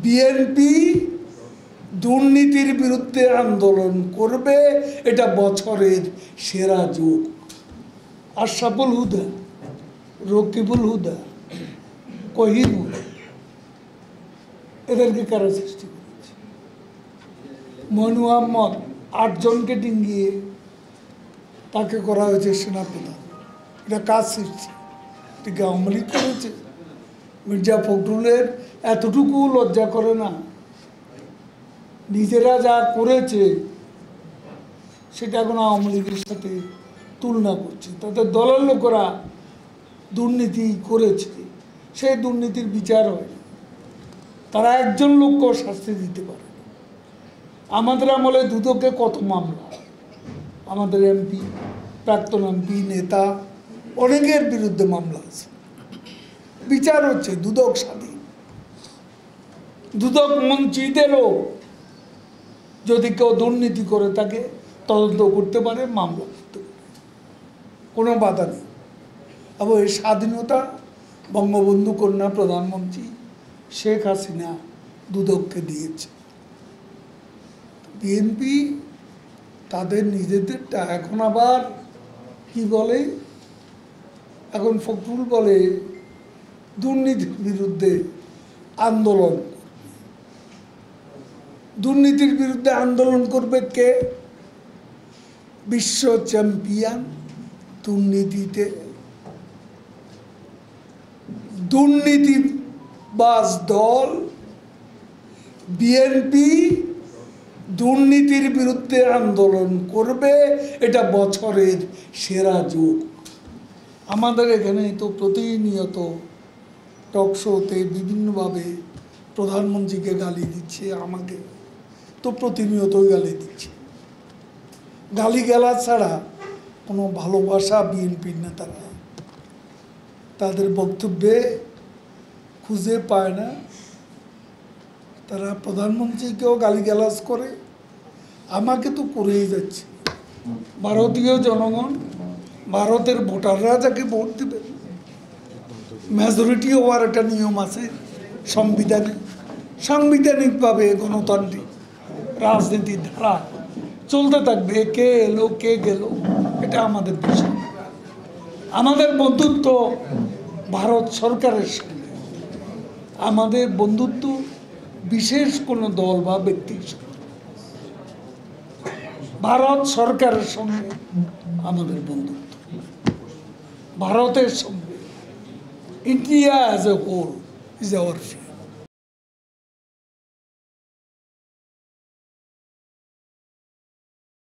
BNP দুর্নীতির বিরুদ্ধে আন্দোলন করবে, এটা বছরের সেরা যুগ। আশরাফুল হুদা, রকিবুল হুদা, কহিনুর, এদেরকে কারা সৃষ্টি করেছে? মনু আহমদ 8 জনকে ডিঙ্গিয়ে তাকে করা হয়েছে সেনাপ্রধান। এটা কাজ সৃষ্টি, এটাকে আওয়ামী লীগ করেছে। মির্জা ফখরুলের এতটুকু লজ্জা করে না? নিজেরা যা করেছে সেটা এখন আওয়ামী লীগের সাথে তুলনা করছে। তাদের দলের লোকেরা দুর্নীতি করেছে, সেই দুর্নীতির বিচার হয়। তারা একজন লোককেও শাস্তি দিতে পারে। আমাদের আমলে দুদকে কত মামলা, আমাদের এমপি, প্রাক্তন এমপি, নেতা অনেকের বিরুদ্ধে মামলা আছে, বিচার হচ্ছে, দুদক স্বাধীন। দুদক মন্ত্রীদেরও যদি কেউ দুর্নীতি করে তাকে তদন্ত করতে পারে, মামলা করতে পারে, কোনো বাধা নেই। এবং এই স্বাধীনতা বঙ্গবন্ধু কন্যা প্রধানমন্ত্রী শেখ হাসিনা দুদককে দিয়েছে। বিএনপি তাদের নিজেদেরটা এখন আবার কি বলে, এখন ফখরুল বলে দুর্নীতির বিরুদ্ধে আন্দোলন। দুর্নীতির বিরুদ্ধে আন্দোলন করবে কে? বিশ্ব চ্যাম্পিয়ন দুর্নীতিতে। দুর্নীতিবাজ দল বিএনপি দুর্নীতির বিরুদ্ধে আন্দোলন করবে, এটা বছরের সেরা যুগ। আমাদের এখানে তো প্রতিনিয়ত টকশোতে বিভিন্নভাবে প্রধানমন্ত্রীকে গালি দিচ্ছে, আমাকে তো প্রতিনিয়তই গালি দিচ্ছে। গালিগালা ছাড়া কোনো ভালোবাসা বিএনপির নেতারা তাদের বক্তব্যে খুঁজে পায় না। তারা প্রধানমন্ত্রীকেও গালিগালাজ করে, আমাকে তো করেই যাচ্ছে। ভারতীয় জনগণ, ভারতের ভোটাররা যাকে ভোট দেবে, মেজরিটি হওয়ার একটা নিয়ম আছে সংবিধানে। সাংবিধানিকভাবে গণতান্ত্রিক রাজনীতির ধারা চলতে থাকবে। কে এলো কে গেল এটা আমাদের বিষয়। আমাদের বন্ধুত্ব ভারত সরকারের সঙ্গে, আমাদের বন্ধুত্ব বিশেষ কোনো দল বা ব্যক্তির সঙ্গে। ভারত সরকারের সঙ্গে আমাদের বন্ধুত্ব, ভারতের সঙ্গে। India as a whole is our friend.